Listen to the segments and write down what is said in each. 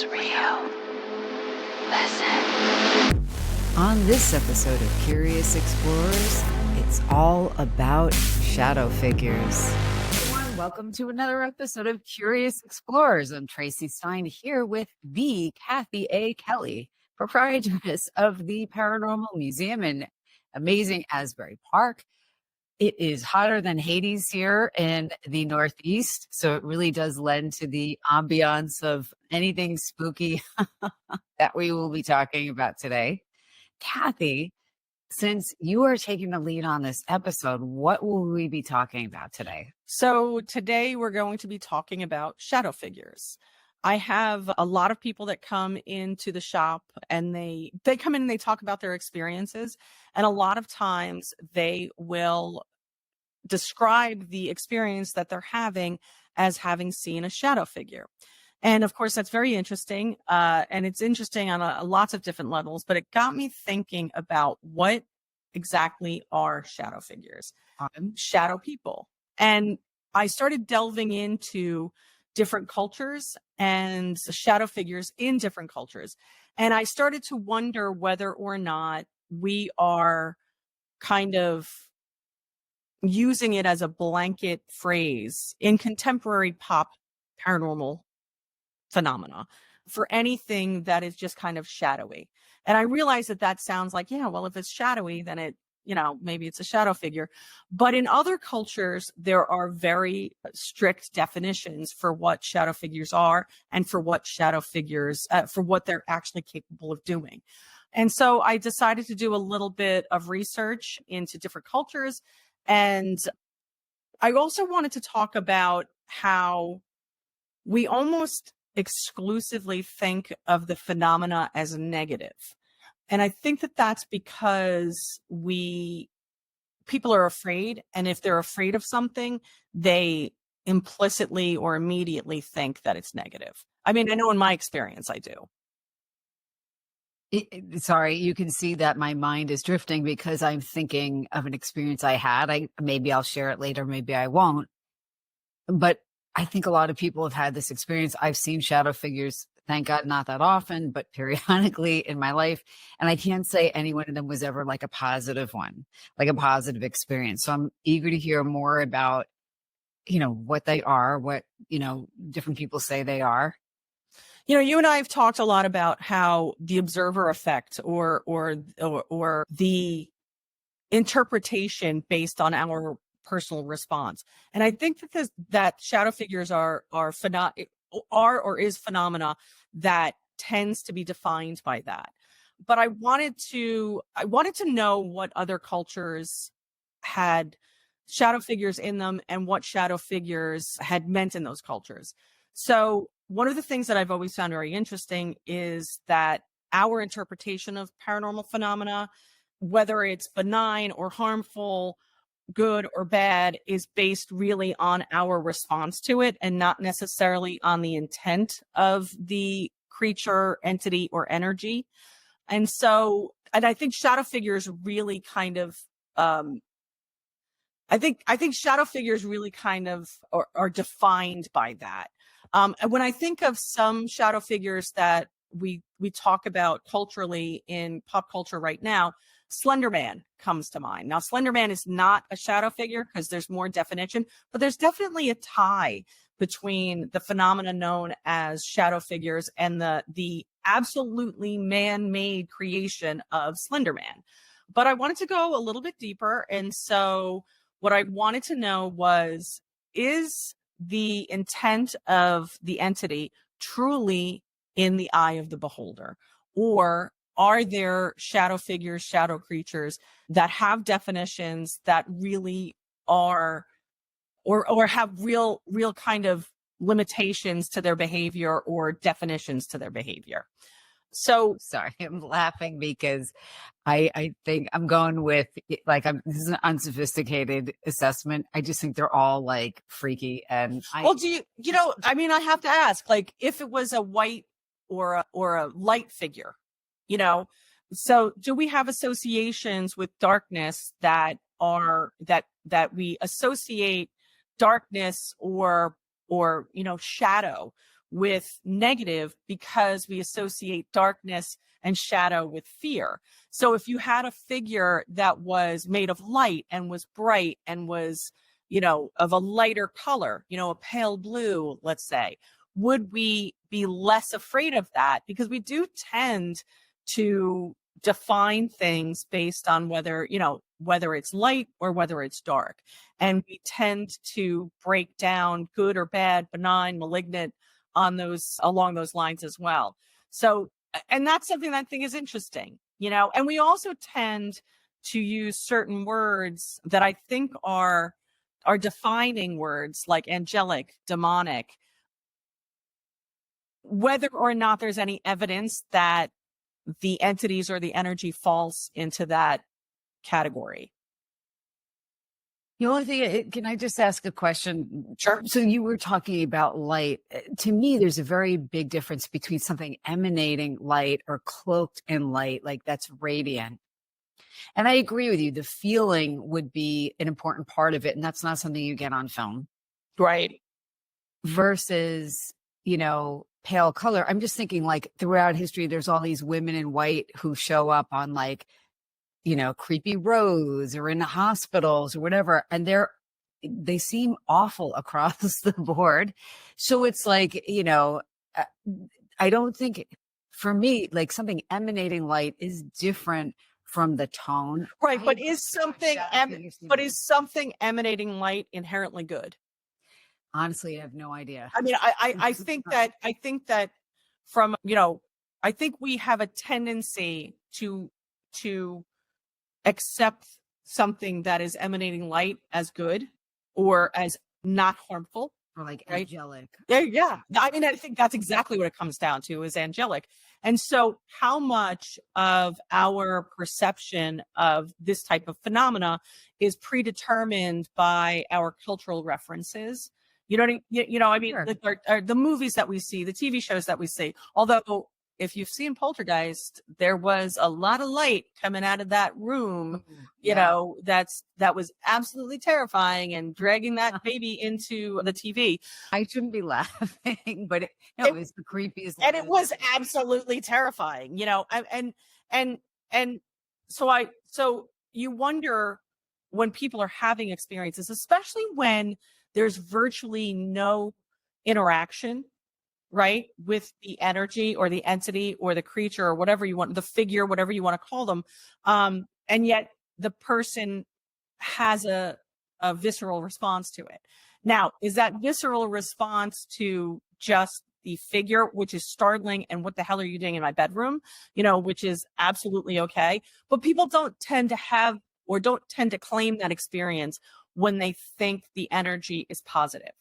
is real. Listen. On this episode of Curious Explorers, it's all about shadow figures. Everyone, welcome to another episode of Curious Explorers. I'm Traci Stein here with the Kathy A. Kelly, proprietress of the Paranormal Museum in amazing Asbury Park. It is hotter than Hades here in the Northeast, so it really does lend to the ambiance of anything spooky that we will be talking about today. Kathy, since you are taking the lead on this episode, what will we be talking about today? So today we're going to be talking about shadow figures. I have a lot of people that come into the shop and they come in and they talk about their experiences. And a lot of times they will describe the experience that they're having as having seen a shadow figure. And of course, that's very interesting. And it's interesting on lots of different levels, but it got me thinking about what exactly are shadow figures, shadow people. And I started delving into different cultures and shadow figures in different cultures. And I started to wonder whether or not we are kind of using it as a blanket phrase in contemporary pop paranormal phenomena for anything that is just kind of shadowy. And I realize that sounds like, yeah, well, if it's shadowy, then it, maybe it's a shadow figure. But in other cultures, there are very strict definitions for what shadow figures are and for what shadow figures, for what they're actually capable of doing. And so I decided to do a little bit of research into different cultures. And I also wanted to talk about how we almost exclusively think of the phenomena as negative. And I think that that's because people are afraid. And if they're afraid of something, they implicitly or immediately think that it's negative. I mean, I know in my experience, I do. Sorry, you can see that my mind is drifting because I'm thinking of an experience I had. Maybe I'll share it later, maybe I won't. But I think a lot of people have had this experience. I've seen shadow figures, thank God, not that often, but periodically in my life. And I can't say any one of them was ever like a positive one, like a positive experience. So I'm eager to hear more about, what they are, what, different people say they are. You and I have talked a lot about how the observer effect or the interpretation based on our personal response. And I think that shadow figures are phenomena that tends to be defined by that. But I wanted to know what other cultures had shadow figures in them and what shadow figures had meant in those cultures. So one of the things that I've always found very interesting is that our interpretation of paranormal phenomena, whether it's benign or harmful, good or bad, is based really on our response to it and not necessarily on the intent of the creature, entity, or energy. And I think shadow figures really kind of, I think shadow figures really kind of are defined by that. And when I think of some shadow figures that we talk about culturally in pop culture right now, Slender Man comes to mind. Now, Slender Man is not a shadow figure because there's more definition, but there's definitely a tie between the phenomena known as shadow figures and the absolutely man-made creation of Slender Man. But I wanted to go a little bit deeper. And so what I wanted to know was, is the intent of the entity truly in the eye of the beholder? Or are there shadow figures, shadow creatures that have definitions that really are or have real kind of limitations to their behavior or definitions to their behavior? So sorry, I'm laughing because I think I'm going with this is an unsophisticated assessment. I just think they're all like freaky. And I have to ask, like, if it was a white or a light figure, so do we have associations with darkness that we associate darkness or shadow with negative because we associate darkness and shadow with fear. So if you had a figure that was made of light and was bright and was, of a lighter color, a pale blue, let's say, would we be less afraid of that? Because we do tend to define things based on whether it's light or whether it's dark. And we tend to break down good or bad, benign, malignant along those lines as well. So, and that's something that I think is interesting, and we also tend to use certain words that I think are defining words like angelic, demonic, whether or not there's any evidence that the entities or the energy falls into that category. The only thing, can I just ask a question? Sure. So you were talking about light. To me, there's a very big difference between something emanating light or cloaked in light, like that's radiant. And I agree with you. The feeling would be an important part of it. And that's not something you get on film. Right. Versus, pale color. I'm just thinking like throughout history, there's all these women in white who show up on like, creepy roads or in hospitals or whatever. And they seem awful across the board. So it's like, I don't think for me, like something emanating light is different from the tone. Right. But is something emanating light inherently good? Honestly, I have no idea. I mean, I think that from, I think we have a tendency to accept something that is emanating light as good or as not harmful. Or like right? Angelic. Yeah. I mean, I think that's exactly what it comes down to is angelic. And so how much of our perception of this type of phenomena is predetermined by our cultural references? I mean, Sure. the movies that we see, the TV shows that we see, although if you've seen Poltergeist, there was a lot of light coming out of that room, that was absolutely terrifying and dragging that baby into the TV. I shouldn't be laughing, but it was the creepiest. And it was absolutely terrifying, and so you wonder when people are having experiences, especially when there's virtually no interaction, right, with the energy or the entity or the creature or whatever you want, the figure, whatever you want to call them. And yet the person has a visceral response to it. Now, is that visceral response to just the figure, which is startling, and what the hell are you doing in my bedroom, which is absolutely okay. But people don't tend to claim that experience when they think the energy is positive,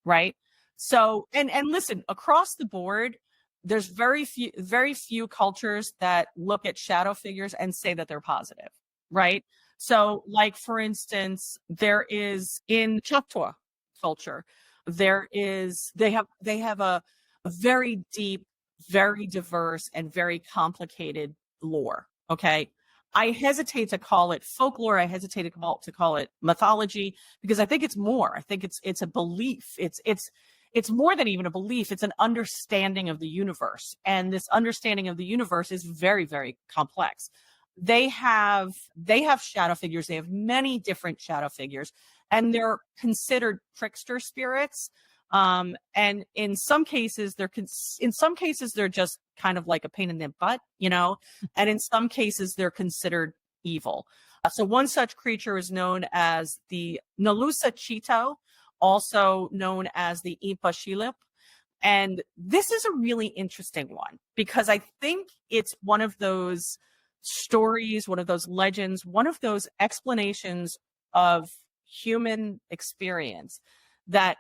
right? So, and listen, across the board, there's very few cultures that look at shadow figures and say that they're positive, right? So, like, for instance, there is in Choctaw culture, they have a very deep, very diverse, and very complicated lore. Okay. I hesitate to call it folklore. I hesitate to call it mythology, because I think it's more. I think it's a belief. It's more than even a belief. It's an understanding of the universe. And this understanding of the universe is very, very complex. They have shadow figures. They have many different shadow figures, and they're considered trickster spirits. And in some cases, they're just kind of like a pain in the butt, and in some cases they're considered evil. So one such creature is known as the Nalusa Chito, also known as the Impa Shilip. And this is a really interesting one, because I think it's one of those stories, one of those legends, one of those explanations of human experience that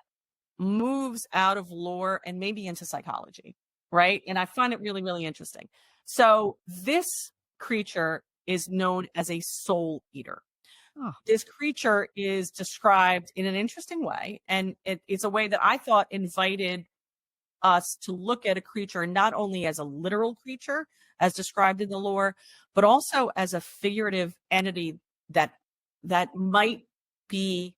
moves out of lore and maybe into psychology, right? And I find it really, really interesting. So this creature is known as a soul eater. Oh. This creature is described in an interesting way, and it's a way that I thought invited us to look at a creature not only as a literal creature, as described in the lore, but also as a figurative entity that might be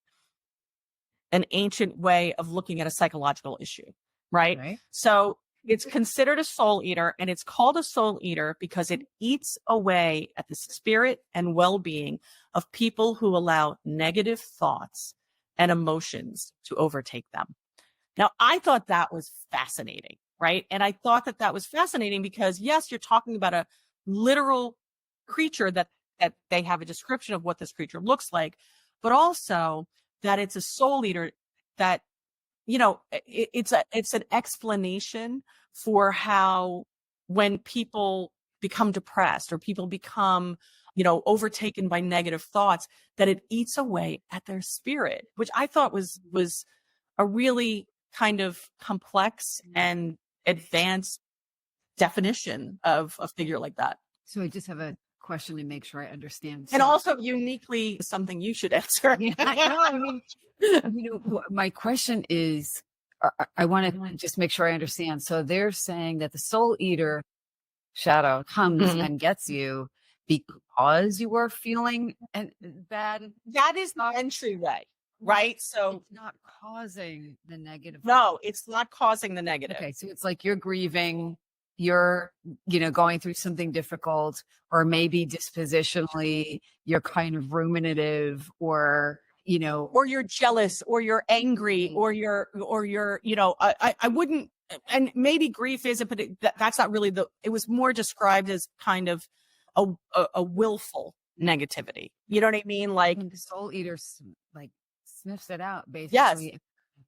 an ancient way of looking at a psychological issue. right? Right. So it's considered a soul eater, and it's called a soul eater because it eats away at the spirit and well-being of people who allow negative thoughts and emotions to overtake them. Now, I thought that was fascinating, right? And I thought that that was fascinating because, yes, you're talking about a literal creature that they have a description of what this creature looks like, but also that it's a soul eater that, it's an explanation for how when people become depressed or people become, overtaken by negative thoughts, that it eats away at their spirit, which I thought was a really kind of complex and advanced definition of a figure like that. So I just have a question to make sure I understand. And also uniquely something you should answer. Yeah, I mean, my question is, I want to just make sure I understand. So they're saying that the soul eater shadow comes and gets you because you are feeling bad. That is the entryway, right? So it's not causing the negative. No, it's not causing the negative. Okay, so it's like you're grieving, you're, going through something difficult, or maybe dispositionally, you're kind of ruminative, or you're jealous, or you're angry, or you're, I wouldn't, and maybe grief isn't, but that's not really it was more described as kind of a willful negativity. You know what I mean? Like the soul eater like sniffs it out basically. Yes.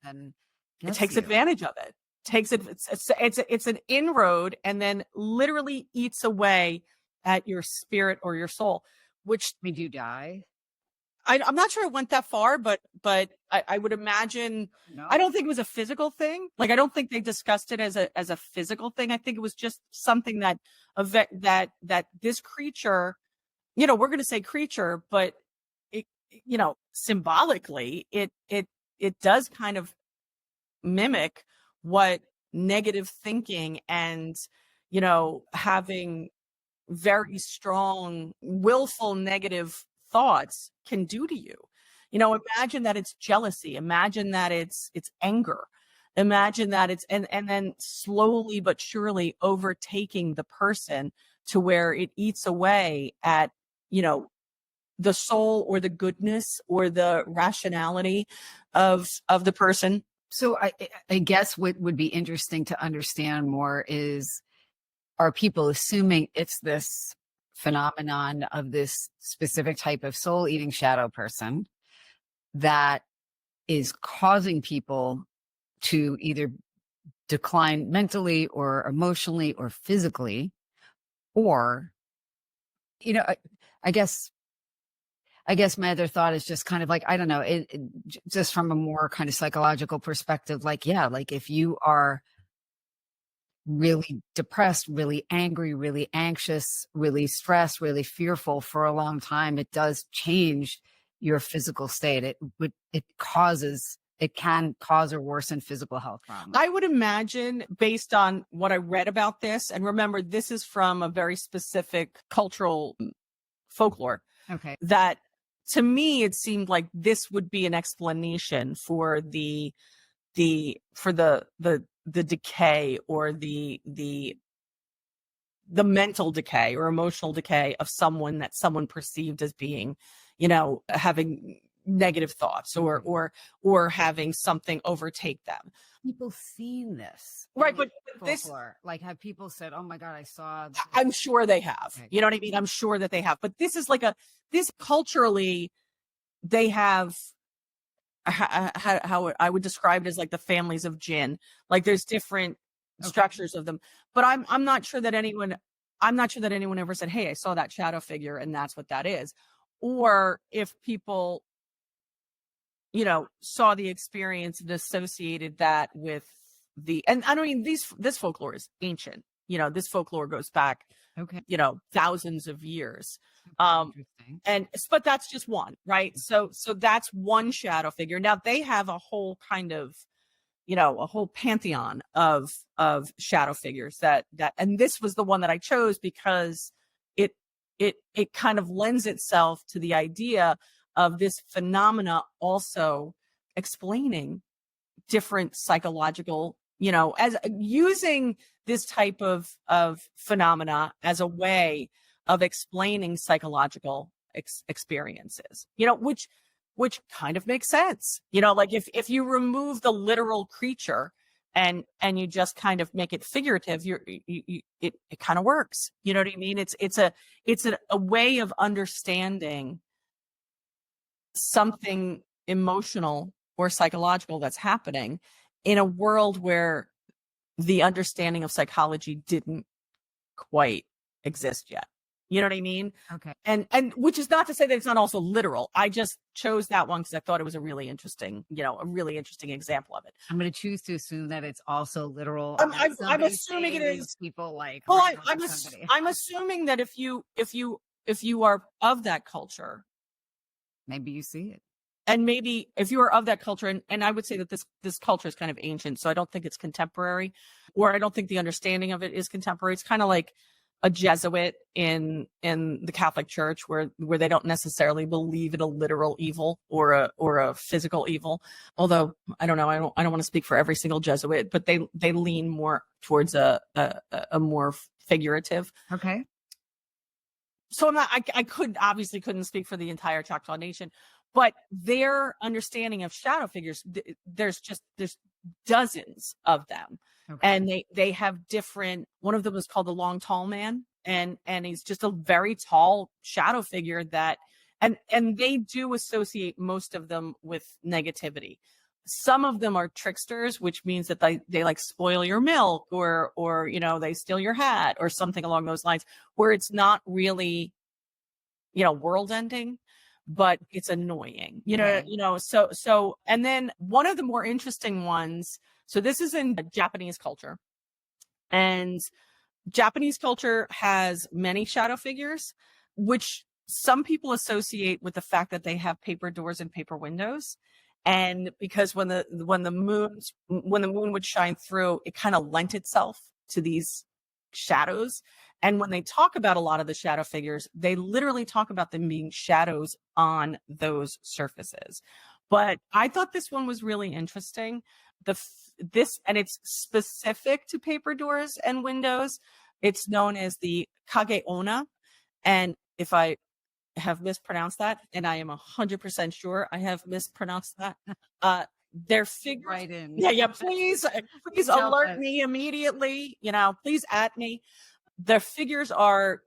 And it takes advantage of it. It's an inroad, and then literally eats away at your spirit or your soul, which made you die. I'm not sure it went that far, but I would imagine. No. I don't think it was a physical thing. Like, I don't think they discussed it as a physical thing. I think it was just something that this creature, we're going to say creature, but it, symbolically, it does kind of mimic what negative thinking and, having very strong, willful negative thoughts can do to you. Imagine that it's jealousy. Imagine that it's anger. Imagine that it's, and then slowly but surely overtaking the person to where it eats away at, the soul or the goodness or the rationality of the person. So I guess what would be interesting to understand more is, are people assuming it's this phenomenon of this specific type of soul eating shadow person that is causing people to either decline mentally or emotionally or physically? Or, I guess my other thought is just kind of like, I don't know, just from a more kind of psychological perspective, like, yeah, like if you are really depressed, really angry, really anxious, really stressed, really fearful for a long time, it does change your physical state. It can cause or worsen physical health problems. I would imagine, based on what I read about this, and remember, this is from a very specific cultural folklore. Okay. That to me, it seemed like this would be an explanation for the decay or the mental decay or emotional decay of someone that someone perceived as being, having negative thoughts or having something overtake them. People seen this, right? But this, like, have people said, "Oh my God, I saw this." I'm sure they have. Okay. You know what I mean? I'm sure that they have. But this is like this culturally, they have. How I would describe it as like the families of jinn. Like, there's different structures of them, but I'm not sure that anyone ever said, "Hey, I saw that shadow figure and that's what that is," or if people, saw the experience and associated that with and I mean, this folklore is ancient. This folklore goes back, thousands of years. But that's just one, right? So that's one shadow figure. Now they have a whole kind of, a whole pantheon of shadow figures and this was the one that I chose because it kind of lends itself to the idea of this phenomena also explaining different psychological, as using this type of phenomena as a way of explaining psychological experiences, which kind of makes sense. Like if you remove the literal creature and you just kind of make it figurative, it kind of works. You know what I mean? It's a way of understanding something emotional or psychological that's happening in a world where the understanding of psychology didn't quite exist yet. You know what I mean? Okay. And which is not to say that it's not also literal. I just chose that one because I thought it was a really interesting example of it. I'm going to choose to assume that it's also literal. I'm assuming it is. People like. Well, I'm assuming that if you are of that culture, maybe you see it. And maybe if you are of that culture, and I would say that this culture is kind of ancient, so I don't think it's contemporary, or I don't think the understanding of it is contemporary. It's kind of like a Jesuit in the Catholic Church, where they don't necessarily believe in a literal evil or a physical evil. Although I don't know, I don't want to speak for every single Jesuit, but they lean more towards a more figurative. Okay. So I couldn't speak for the entire Choctaw Nation. But their understanding of shadow figures, there's dozens of them. Okay. And they have different, one of them is called the Long Tall Man. And he's just a very tall shadow figure that, and they do associate most of them with negativity. Some of them are tricksters, which means that they like spoil your milk or they steal your hat or something along those lines, where it's not really, world ending, but it's annoying, so, and then one of the more interesting ones, so this is in Japanese culture, and Japanese culture has many shadow figures, which some people associate with the fact that they have paper doors and paper windows. And because when the moon would shine through, it kind of lent itself to these shadows. And when they talk about a lot of the shadow figures, they literally talk about them being shadows on those surfaces. But I thought this one was really interesting. And it's specific to paper doors and windows. It's known as the Kageona. And if I have mispronounced that, and I am 100% sure I have mispronounced that, their figures. Right in. Yeah. Please alert me immediately. Please at me. Their figures are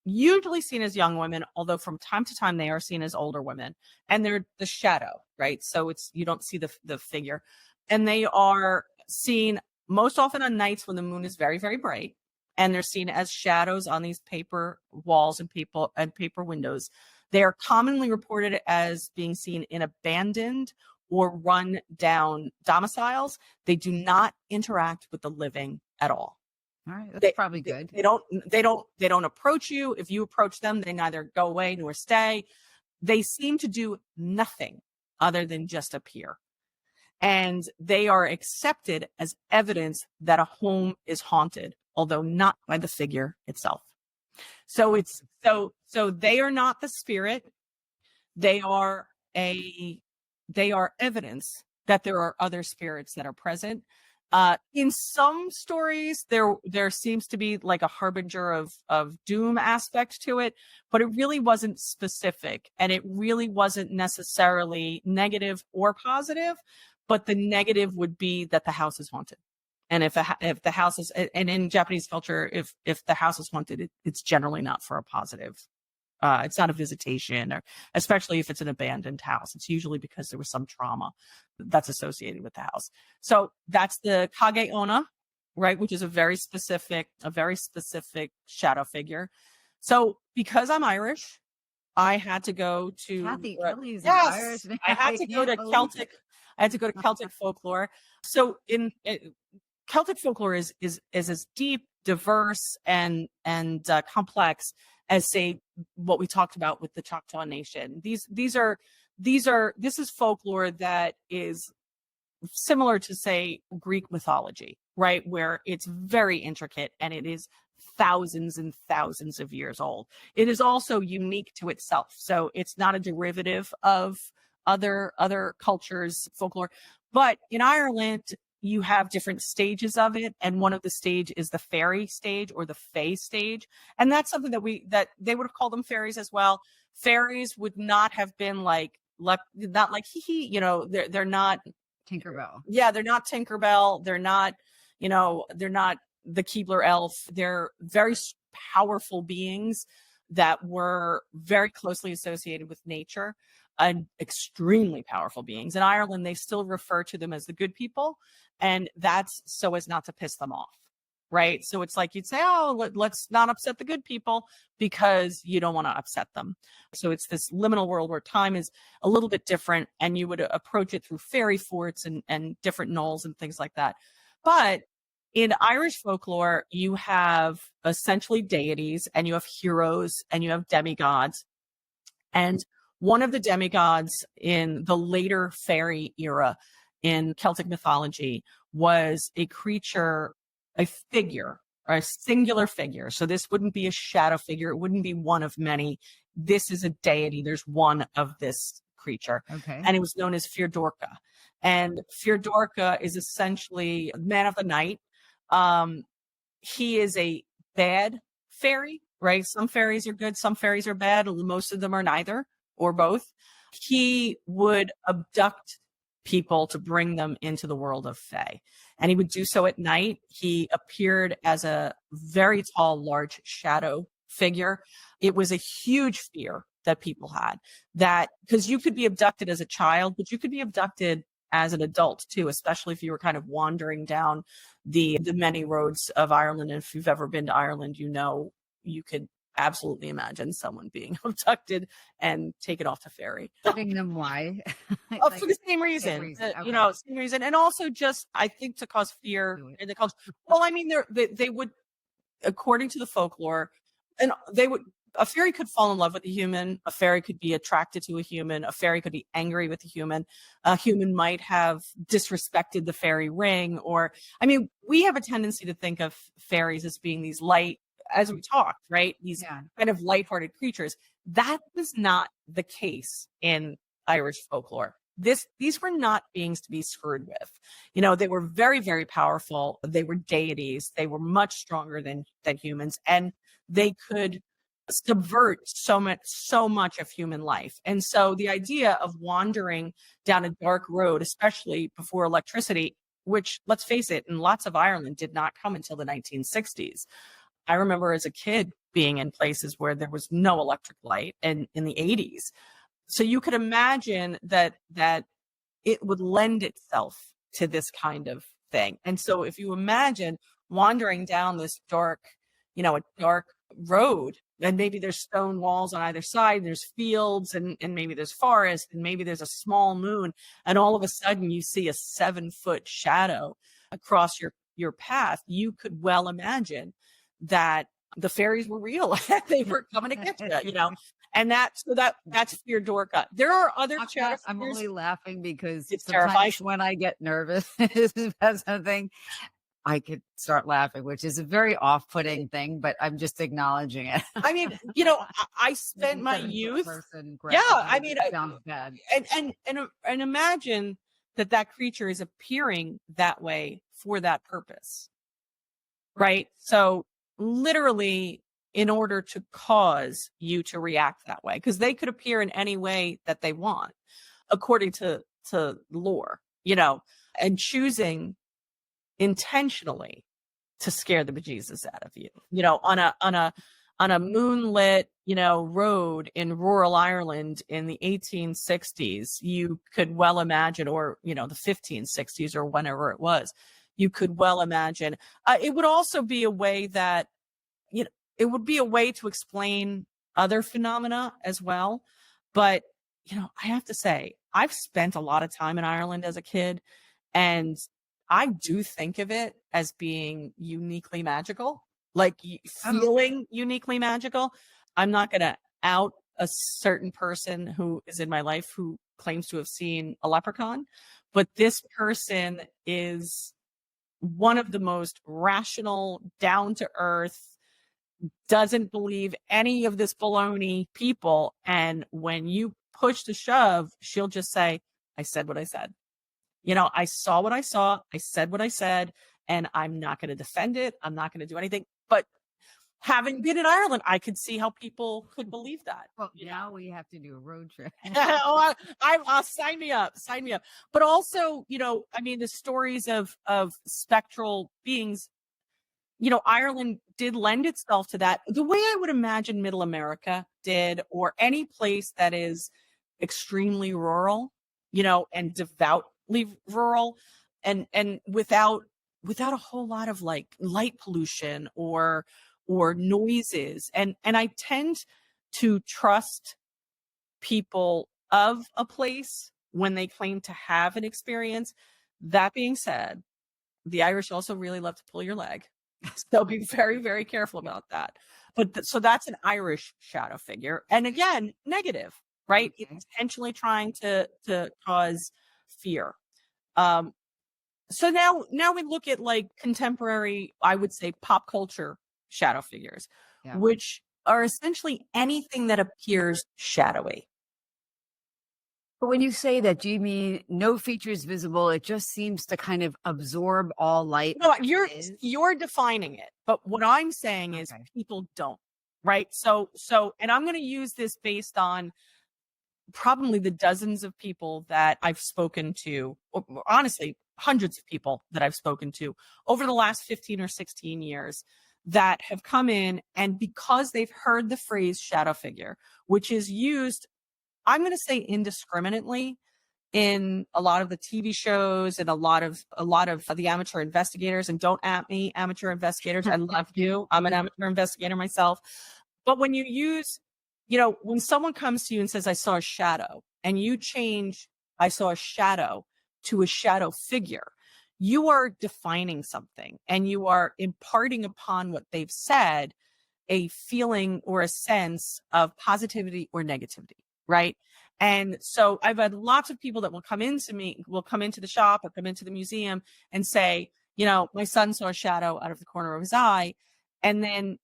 usually seen as young women, although from time to time they are seen as older women, and they're the shadow, right? So you don't see the figure, and they are seen most often on nights when the moon is very, very bright, and they're seen as shadows on these paper walls and paper windows. They are commonly reported as being seen in abandoned or run down domiciles. They do not interact with the living at all. All right, that's probably good. They don't approach you. If you approach them, they neither go away nor stay. They seem to do nothing other than just appear. And they are accepted as evidence that a home is haunted, although not by the figure itself. So so they are not the spirit. They are evidence that there are other spirits that are present. In some stories, there seems to be like a harbinger of doom aspect to it, but it really wasn't specific, and it really wasn't necessarily negative or positive. But the negative would be that the house is haunted, and if the house is, and in Japanese culture, if the house is haunted, it's generally not for a positive. It's not a visitation, or especially if it's an abandoned house. It's usually because there was some trauma that's associated with the house. So that's the Kageona, right? Which is a very specific shadow figure. So because I'm Irish, I had to go to Kathy Kelly's Irish. I had to go to Celtic. I had to go to Celtic folklore. So in Celtic folklore is as deep, diverse, and complex as, say, what we talked about with the Choctaw Nation. This is folklore that is similar to, say, Greek mythology, right? Where it's very intricate and it is thousands and thousands of years old. It is also unique to itself. So it's not a derivative of other cultures' folklore. But in Ireland, you have different stages of it, and one of the stage is the fairy stage or the fae stage, and that's something that they would have called them fairies as well. Fairies would not have been not like hee hee, they're not Tinkerbell. Yeah, they're not Tinkerbell. They're not, they're not the Keebler elf. They're very powerful beings that were very closely associated with nature and extremely powerful beings. In Ireland, they still refer to them as the good people, and that's so as not to piss them off. Right. So it's like you'd say, oh, let's not upset the good people because you don't want to upset them. So it's this liminal world where time is a little bit different, and you would approach it through fairy forts and different knolls and things like that. But in Irish folklore, you have essentially deities, and you have heroes, and you have demigods. And one of the demigods in the later fairy era in Celtic mythology was a creature, a figure, or a singular figure. So this wouldn't be a shadow figure. It wouldn't be one of many. This is a deity. There's one of this creature. Okay. And it was known as Dorcha. And Dorcha is essentially man of the night. He is a bad fairy, right? Some fairies are good, some fairies are bad. Most of them are neither or both. He would abduct people to bring them into the world of fae. And he would do so at night. He appeared as a very tall, large shadow figure. It was a huge fear that people had, that because you could be abducted as a child, but you could be abducted as an adult too, especially if you were kind of wandering down the many roads of Ireland. And if you've ever been to Ireland, you could absolutely imagine someone being abducted and taken off to fairy. Asking them why? Oh, for the same reason. Okay. Same reason. And also just, I think, to cause fear in the culture. Well, I mean, they would, according to the folklore, and a fairy could fall in love with a human. A fairy could be attracted to a human. A fairy could be angry with a human. A human might have disrespected the fairy ring. We have a tendency to think of fairies as being these light, as we talked, right? These kind of lighthearted creatures. That was not the case in Irish folklore. These were not beings to be screwed with. They were very, very powerful. They were deities. They were much stronger than humans, and they could subvert so much of human life. And so the idea of wandering down a dark road, especially before electricity, which, let's face it, in lots of Ireland did not come until the 1960s. I remember as a kid being in places where there was no electric light, and in the 80s. So you could imagine that it would lend itself to this kind of thing. And so if you imagine wandering down this dark road, and maybe there's stone walls on either side, and there's fields, and maybe there's forest, and maybe there's a small moon, and all of a sudden you see a 7-foot shadow across your path, you could well imagine that the fairies were real. They were coming to get you, and that's Dorcha. There are other chapters. I'm only laughing because it's sometimes terrifying. when I get nervous about something, I could start laughing, which is a very off-putting thing, but I'm just acknowledging it. I mean, I spent my youth. Sounds bad. And imagine that creature is appearing that way for that purpose, right? So literally, in order to cause you to react that way, because they could appear in any way that they want, according to lore, and choosing intentionally to scare the bejesus out of you, on a moonlit, road in rural Ireland in the 1860s. You could well imagine, or, the 1560s or whenever it was, you could well imagine. It would also be a way that, it would be a way to explain other phenomena as well. But, I have to say, I've spent a lot of time in Ireland as a kid, and I do think of it as being uniquely magical, like feeling uniquely magical. I'm not going to out a certain person who is in my life who claims to have seen a leprechaun, but this person is one of the most rational, down to earth, doesn't believe any of this baloney people. And when you push to shove, she'll just say, I said what I said. I saw what I saw. I said what I said, and I'm not going to defend it. I'm not going to do anything. But having been in Ireland, I could see how people could believe that. Well, now we have to do a road trip. I'll sign me up. Sign me up. But also, the stories of spectral beings, Ireland did lend itself to that the way I would imagine Middle America did, or any place that is extremely rural, and devoutly rural, and without a whole lot of like light pollution or noises. And I tend to trust people of a place when they claim to have an experience. That being said, the Irish also really love to pull your leg. So be very, very careful about that. But so that's an Irish shadow figure. And again, negative, right? Okay. Intentionally trying to cause fear. So now we look at like contemporary, I would say pop culture shadow figures, Yeah. which are essentially anything that appears shadowy. But when you say that, do you mean no features visible? It just seems to kind of absorb all light. No, you're defining it. But what I'm saying is Okay. people don't, right? So, and I'm going to use this based on probably the dozens of people that I've spoken to, or honestly, hundreds of people that I've spoken to over the last 15 or 16 years that have come in, and because they've heard the phrase shadow figure, which is used, I'm going to say indiscriminately, in a lot of the TV shows and a lot of the amateur investigators. And don't at me, amateur investigators. I love you. I'm an amateur investigator myself. But when you use, when someone comes to you and says, I saw a shadow, and you change, I saw a shadow to a shadow figure, you are defining something, and you are imparting upon what they've said a feeling or a sense of positivity or negativity, right? And so I've had lots of people that will come into the shop or come into the museum and say, my son saw a shadow out of the corner of his eye. And then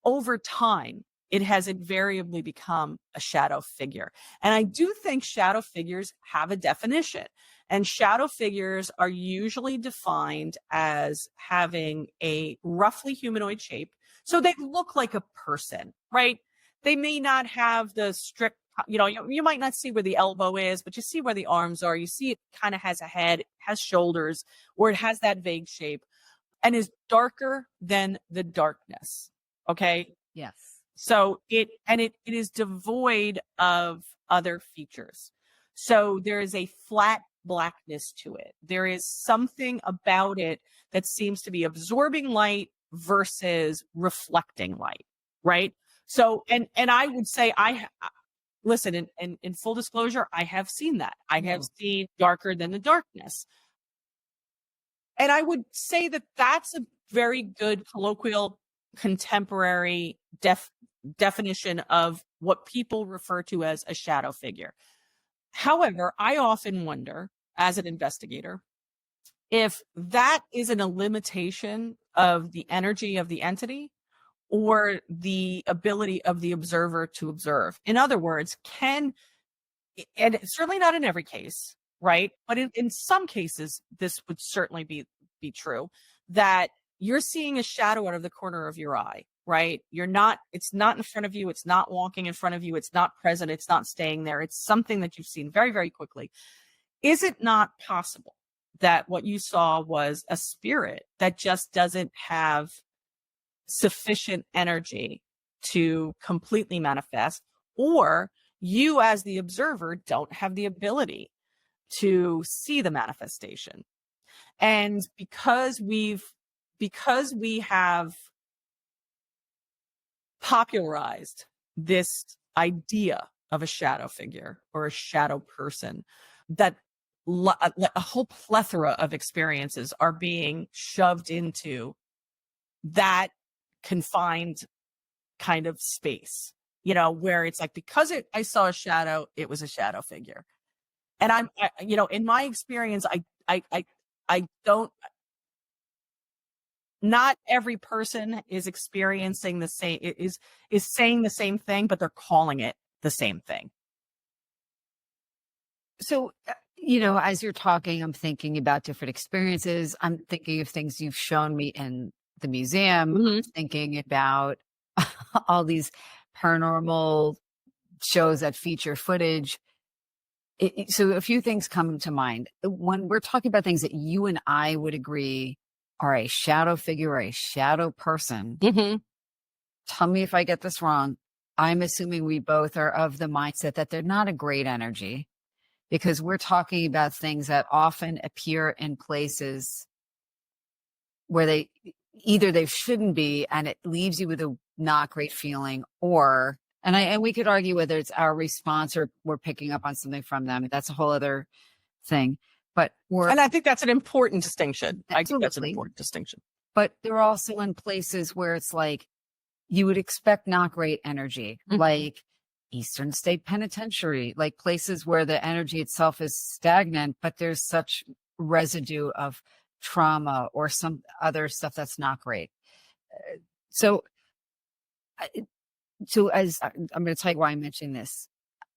over time, it has invariably become a shadow figure. And I do think shadow figures have a definition. And shadow figures are usually defined as having a roughly humanoid shape. So they look like a person, right? They may not have the strict, you might not see where the elbow is, but you see where the arms are. You see it kind of has a head, has shoulders, or it has that vague shape, and is darker than the darkness. Okay. Yes. So it is devoid of other features. So there is a flat blackness to it. There is something about it that seems to be absorbing light versus reflecting light, right? So, and I would say listen, in full disclosure, I have seen that. I have seen darker than the darkness. And I would say that that's a very good colloquial contemporary definition of what people refer to as a shadow figure. However, I often wonder, as an investigator, if that isn't a limitation of the energy of the entity or the ability of the observer to observe. In other words, and certainly not in every case, right? But in some cases, this would certainly be true, that you're seeing a shadow out of the corner of your eye, right? It's not in front of you. It's not walking in front of you. It's not present. It's not staying there. It's something that you've seen very, very quickly. Is it not possible that what you saw was a spirit that just doesn't have sufficient energy to completely manifest, or you as the observer don't have the ability to see the manifestation? And because we have popularized this idea of a shadow figure or a shadow person, that a whole plethora of experiences are being shoved into that confined kind of space, where it's like, because I saw a shadow, it was a shadow figure. And in my experience, I don't, not every person is experiencing the same, is saying the same thing, but they're calling it the same thing. So As you're talking, I'm thinking about different experiences. I'm thinking of things you've shown me in the museum. I'm thinking about all these paranormal shows that feature footage. So a few things come to mind. When we're talking about things that you and I would agree are a shadow figure or a shadow person, tell me if I get this wrong. I'm assuming we both are of the mindset that they're not a great energy, because we're talking about things that often appear in places where they shouldn't be, and it leaves you with a not great feeling, and we could argue whether it's our response or we're picking up on something from them. That's a whole other thing. And I think that's an important distinction. Absolutely. I think that's an important distinction. But they're also in places where it's like you would expect not great energy, like Eastern State Penitentiary, like places where the energy itself is stagnant, but there's such residue of trauma or some other stuff that's not great. So as I'm going to tell you why I'm mentioning this.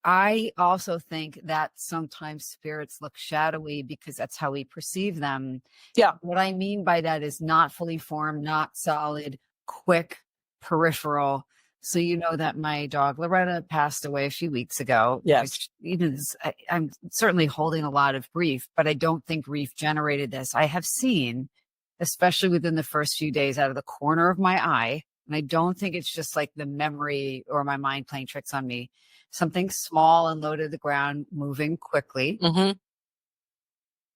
I also think that sometimes spirits look shadowy because that's how we perceive them. Yeah. What I mean by that is not fully formed, not solid, quick, peripheral. So that my dog Loretta passed away a few weeks ago. Yes. Which, I'm certainly holding a lot of grief, but I don't think grief generated this. I have seen, especially within the first few days, out of the corner of my eye, and I don't think it's just like the memory or my mind playing tricks on me, something small and low to the ground, moving quickly,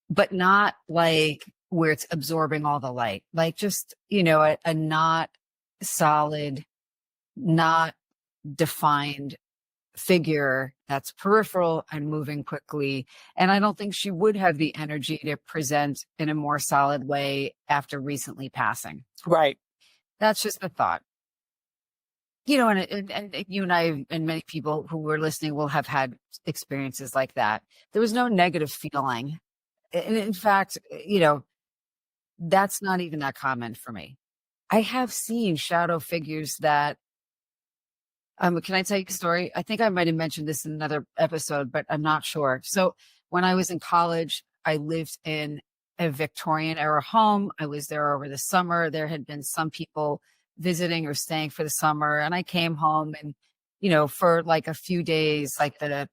but not like where it's absorbing all the light, like just, a not solid, not defined figure that's peripheral and moving quickly. And I don't think she would have the energy to present in a more solid way after recently passing. Right. That's just a thought. And you and I and many people who were listening will have had experiences like that. There was no negative feeling. And in fact, that's not even that common for me. I have seen shadow figures that, can I tell you a story? I think I might have mentioned this in another episode, but I'm not sure. So when I was in college, I lived in a Victorian era home. I was there over the summer. There had been some people visiting or staying for the summer. And I came home and, for like a few days, like the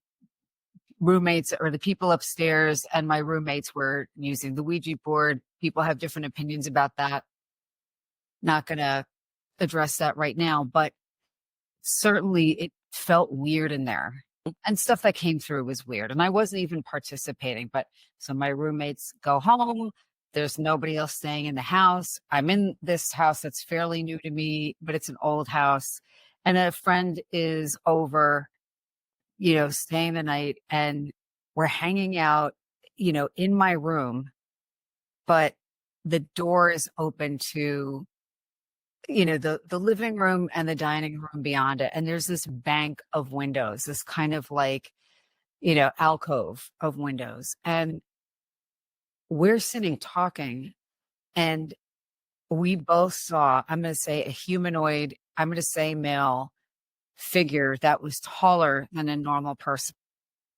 roommates or the people upstairs and my roommates were using the Ouija board. People have different opinions about that. Not going to address that right now, but certainly it felt weird in there, and stuff that came through was weird. And I wasn't even participating, but so my roommates go home. There's nobody else staying in the house. I'm in this house that's fairly new to me, but it's an old house. And a friend is over, staying the night, and we're hanging out, in my room, but the door is open to, the living room and the dining room beyond it. And there's this bank of windows, this kind of like, alcove of windows. And we're sitting talking, and we both saw, I'm going to say a humanoid, I'm going to say male figure that was taller than a normal person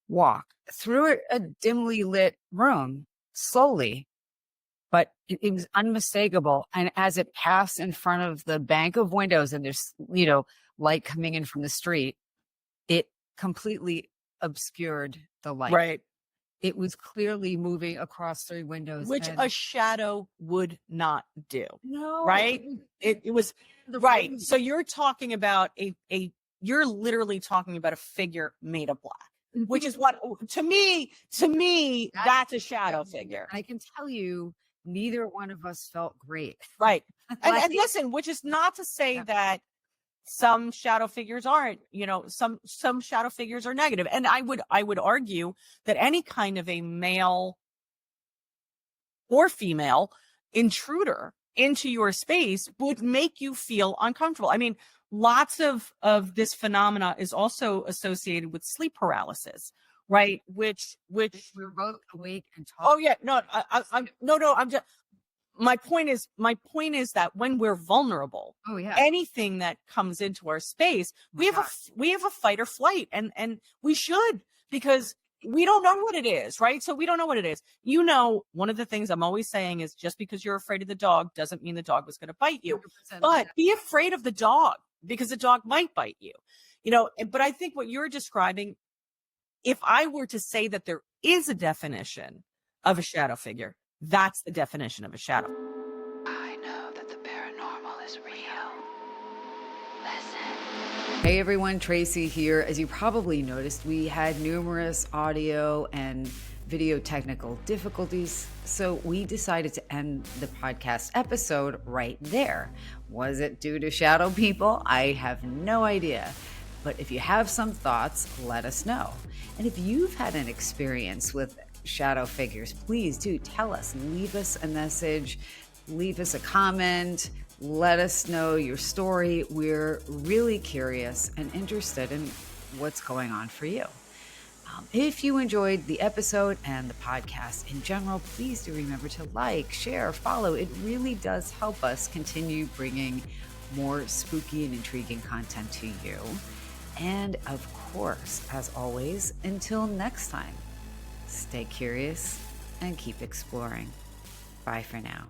walk through a dimly lit room slowly, but it was unmistakable. And as it passed in front of the bank of windows, and there's, light coming in from the street, it completely obscured the light. Right. It was clearly moving across 3 windows. Which a shadow would not do. No. Right? It was right. Room. So you're talking about you're literally talking about a figure made of black, which is what to me, that's a shadow figure. I can tell you, neither one of us felt great. Right. And listen, which is not to say that some shadow figures aren't, some shadow figures are negative. And I would argue that any kind of a male or female intruder into your space would make you feel uncomfortable. I mean, lots of this phenomena is also associated with sleep paralysis, right? Which we're both awake and talking. Oh yeah, no, I'm just. My point is that when we're vulnerable, anything that comes into our space, we have a fight or flight, and we should, because we don't know what it is, right? So we don't know what it is. You know, one of the things I'm always saying is just because you're afraid of the dog doesn't mean the dog was going to bite you. 100%. But be afraid of the dog because the dog might bite you. But I think what you're describing, if I were to say that there is a definition of a shadow figure, that's the definition of a shadow. I know that the paranormal is real. Listen. Hey everyone, Tracy here. As you probably noticed, we had numerous audio and video technical difficulties, so we decided to end the podcast episode right there. Was it due to shadow people? I have no idea. But if you have some thoughts, let us know. And if you've had an experience with shadow figures, please do tell us. Leave us a message, leave us a comment, let us know your story. We're really curious and interested in what's going on for you. If you enjoyed the episode and the podcast in general, please do remember to like, share, follow. It really does help us continue bringing more spooky and intriguing content to you. And of course, as always, until next time, stay curious and keep exploring. Bye for now.